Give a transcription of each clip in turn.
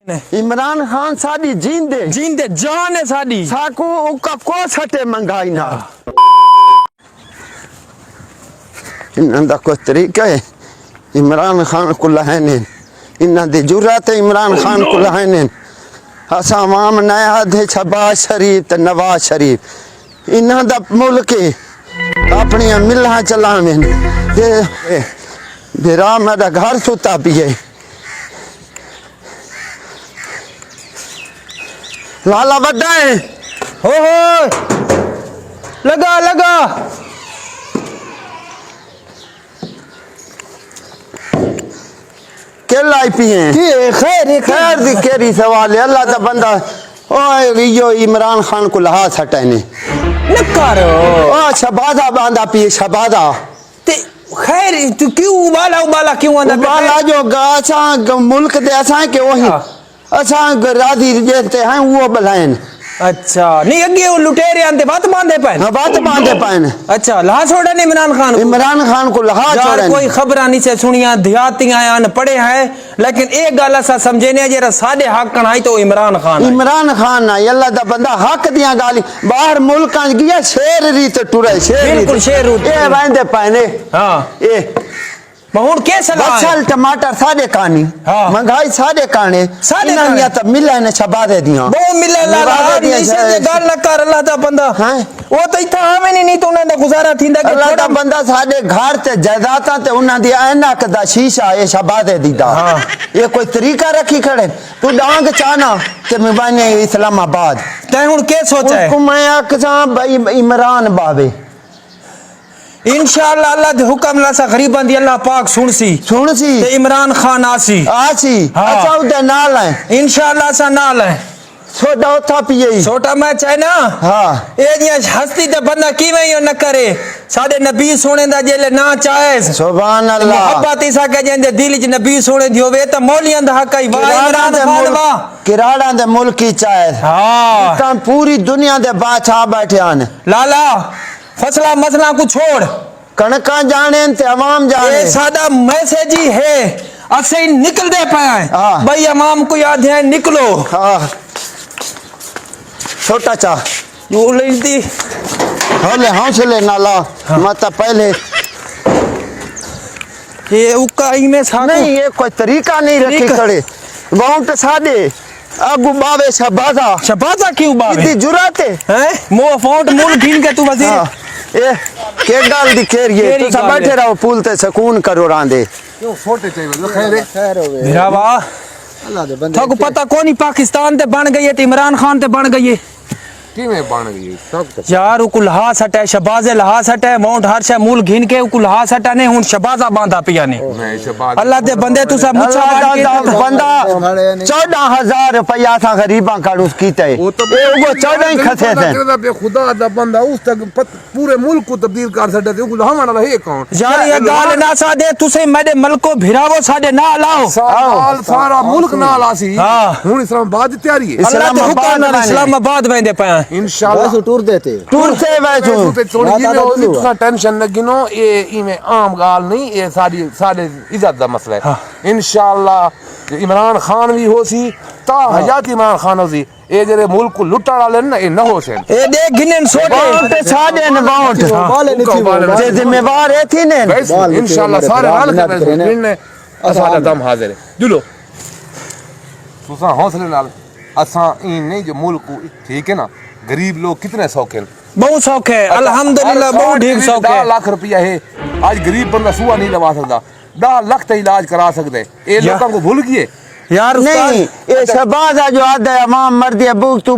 इमरान खान साडी जींदे जींदे जान है साडी साकू उका को सटे मंगाई ना इन्हां कोई तरीका है इमरान खान को लहने इन्हां दी जुर्रत है इमरान खान को लहने असा आवाम नया दे शहबाज शरीफ ते नवाज शरीफ इन्हां दा मुल्क अपनी मिल्लां चलावें ते बेरा मेरा घर सुता पिए लाला बड्डा है हो लगा लगा के लाई पिए खैर दी केरी सवाल है अल्लाह दा बंदा ओए यो इमरान खान को लहास हटाने न करो ओ शबादा बांधा पिए शबादा ते खैर तू क्यों उबाला क्यों आंदा उबाला जो गाचा मुल्क दे असा के वही असा राजी जेते हैं वो बलाइन अच्छा नहीं अगे वो लुटेरे आंदे बात बांधे पाए बात बांधे पाए अच्छा लहा छोड़ा ने इमरान खान को लहा छोड़ा कोई खबरा नहीं से सुनिया देहातियां आन पड़े हैं लेकिन एक गल असा समझे ने जरा साडे हक आई तो इमरान खान ना अल्लाह दा बंदा हक दियां गाली बाहर मुल्कां गया शेर रीत टुरे शेर बिल्कुल शेर ए बांधे पाए ने हां ए बहुड़ के सलाह बसल टमाटर साडे कानी महंगाई साडे काने इन्हां त मिले ने छबा दे दियां वो मिले ला नहीं से गल न कर अल्लाह दा बंदा हैं वो तो इथा आवे नहीं तो उन्हां दा गुजारा थिंदा के अल्लाह दा बंदा साडे घर ते जायदादां ते उन्हां दी ऐनक दा शीशा ए छबा दे दीदा ये कोई तरीका रखी खड़े तू डांग चाना ते मैं इस्लामाबाद तै हुन के सोचा है मैं आखसा भाई इमरान बावे इंशाअल्लाह अल्लाह दे हुक्म ला सा गरीबां दी अल्लाह पाक सुनसी ते इमरान खान आसी अच्छा उदे नाल है इंशाअल्लाह सा नाल है छोटा उठा पिए छोटा मैं चाहे ना हां ए दिया हस्ती ते बंदा कीवे यो न करे साडे नबी सोने दा जेले ना चाहे सुभान अल्लाह मोहब्बत इसा के जेंदे दिल च नबी सोने दी होवे त मौलियां दा हक ही वाह इमरान खान वाह किराड़ा दे मुल्क की चाहे हां ता पूरी दुनिया दे बादशाह बैठे आन लाला फसला मसला को छोड़ कणका जाने ते अवाम जाने ये सादा मैसेज ही है असे निकल दे पाए भाई अवाम को याद है निकलो हां छोटा चा यू लेती हौले हौसले नाला मत पहले ये उकाई में सा नहीं ये कोई तरीका नहीं रखी खड़े वाउंट साडे अगु बावे शबाजा क्यों बावे इतनी जुरात है मो फाउंट मूल गिन के तू वजीर ए के गाल दी केरिए तू सब बैठे रहो पुल ते सुकून करो रांदे क्यों फोटे चाहिए खैर होवे मेरा वाह अल्लाह दे बंदे थाको पता कोनी पाकिस्तान ते बन गई है ते इमरान खान ते बन गई है किवें बन गई सब यार उकुल हास हटे शबाजे लहास हटे माउंट हर शे मूल घिन के उकुल हास हटा ने हुन शबाजा बांधा पिया ने अल्लाह दे बंदे तू सब मुच्छा बंदा 14000 रुपया सा गरीबां काडू कीते ए वो 14 ही खसे थे खुदा दा बंदा उस तक पूरे मुल्क को तब्दील कर सकदा ते उकुल हमारा है कौन यार ये गाल ना सा दे तुसे मेरे मुल्क को भिरावो साडे ना लाओ सारा मुल्क ना लासी हुन इस्लामाबाद तैयारी है अल्लाह दे हुक्म नाल इस्लामाबाद वेंदे पया इंशाल्लाह टूर से वैसो ते थोड़ी जी में इतना टेंशन न गिनो ये इमे आम गाल नहीं ये साडी इज्जत दा मसला है इंशाल्लाह इमरान खान भी होसी ता हजात इमरान खान होसी ए जेरे मुल्क को लुटण वाले ना ए न होसे ए दे गिनन सोटे साडे न बाउंट बाले नहीं जे जिम्मेवार है थी ने इंशाल्लाह सारे हाल के गिनने असादा दम हाजिर है जुलो तुसा हौसले नाल असा इन नहीं जो मुल्क ठीक है ना गरीब लोग कितने सौखे बहुत सौखे अल्हम्दुलिल्लाह बहुत ठीक सौखे 10 लाख रुपया है आज गरीब बंदा सुआ नहीं लगा सकता 10 लाख तक इलाज करा सकते ए लोगों को भूल गए यार नहीं ये शबाजा जो आदा अवाम मर दिया भूख तू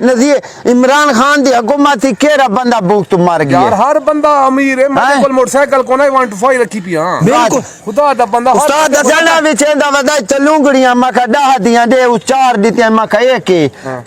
नजीर इमरान खान दी हुकूमत थी केरा बंदा भूख तू मर गया यार हर बंदा अमीर है मोटरसाइकिल को नहीं 125 रखी पिया बिल्कुल खुदा दा बंदा उस्ताद दसना विच एंदा वदा चलूंगड़ियां मका 10 दियां दे चार दित्या मका एक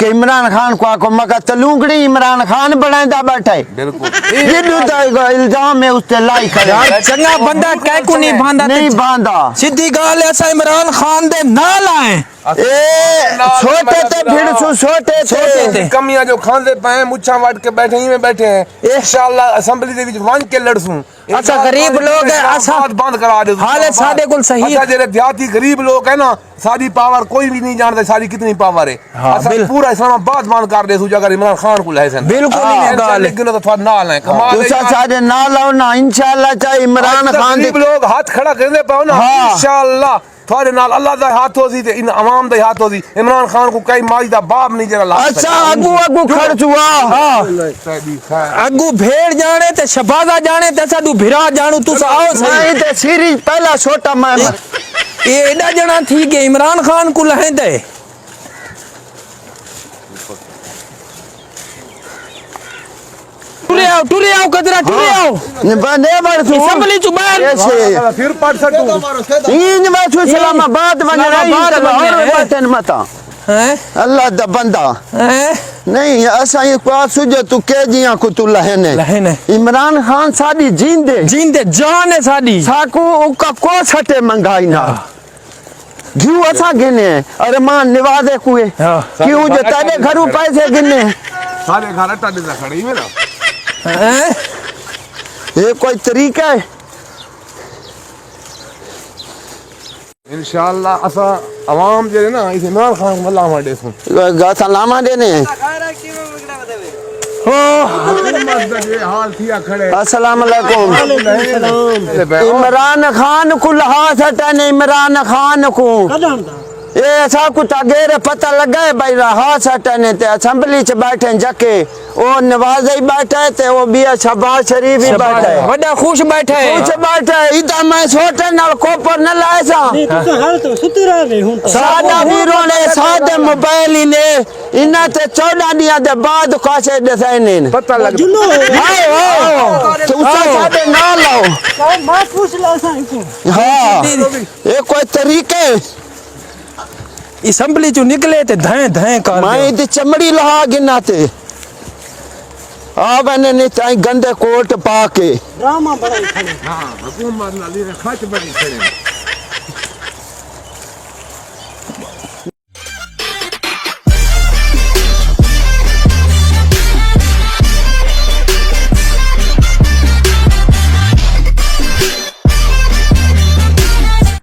के इमरान खान को आको मका चलूंगड़ी इमरान खान बनांदा बैठा है बिल्कुल ये दूधा इल्जाम है उसते लाई खड़े यार चंगा बंदा कै को नहीं बांधा नहीं बांधा सीधी गाल है सा इमरान खान दे नाल है ए छोटे थे फिर छोटे थे कमियां जो खांदे पे मुच्छा वाट के बैठे ही में बैठे हैं इंशाल्लाह असेंबली दे विच वन के लड़सूं अच्छा गरीब लोग है अच्छा बंद करा दे हाले साडे कुल सही अच्छा जेरे देहाती गरीब लोग है ना सारी पावर कोई भी नहीं जानते सारी कितनी पावर है अच्छा पूरा इस्लामाबाद बंद कर दे सुजा कर इमरान खान को है सन बिल्कुल नहीं गाल लेकिन तो थोड़ा नाल है कमाल तुसा सारे नाल आओ ना इंशाल्लाह चाहे इमरान खान गरीब लोग हाथ खड़ा करने पाओ ना इंशाल्लाह थोड़े नाल अल्लाह दा हाथ होसी ते इन आवाम दा हाथ होसी इमरान खान को कई माई दा बाप नहीं जरा ला अच्छा अगू खर्च हुआ अगू भेड़ जाने ते शबाजा जाने ते साडू भिरा जानू तुस आओ नहीं ते सीरीज पहला छोटा मैं ये एडा जना थी के इमरान खान को लहेंदे टुरे आओ कदरा टुरे आओ ने बने बर तू असेंबली चु बाहर फिर पढ़ सकू इन में तू इस्लामाबाद बने और बटन मता हैं अल्लाह दा बंदा हैं नहीं असा ये को सुजो तू के जिया को तू लहने लहने इमरान खान साडी जिंदे जिंदे जान है साडी साकू उका को छटे मंगाई ना क्यों असा गिने अरे मान निवादे कुए क्यों जो तेरे घरू पैसे गिने सारे घर अट्टा दे खड़ी में ना हैं ये कोई तरीका है इंशाल्लाह असा आवाम जे ना इस इमरान खान को अल्लाह मार देसू गाथा लामा देने हो हाल थिया खड़े अस्सलाम वालेकुम इमरान खान को हाथ हटाने इमरान खान को ये ऐसा कुछ अगेरे पता लगा है भाई हाथ हटाने ते असेंबली च बैठे जके ओ नवाज ही बैठा है ते वो भी शहबाज शरीफ ही बैठा है बड़ा खुश बैठे कुछ बैठा है इदा मैं छोटे नाल कोपर न लाए सा नहीं तो हाल तो सुतरा वे हुन सादा वीरों ने सादे मोबाइल ही ने इना ते 14 दिया दे बाद कासे दसाइने पता लग जुलो आओ तो सादे ना लाओ मां पूछ ला सा इको हां ये कोई तरीके असेंबली चु निकले ते धै धै कर मैं इदी चमड़ी लहा गिनाते आ बने ने चाहे गंदे कोट पा के ड्रामा बड़ा खड़े हां हुकूमत नाली खच बड़ी खड़े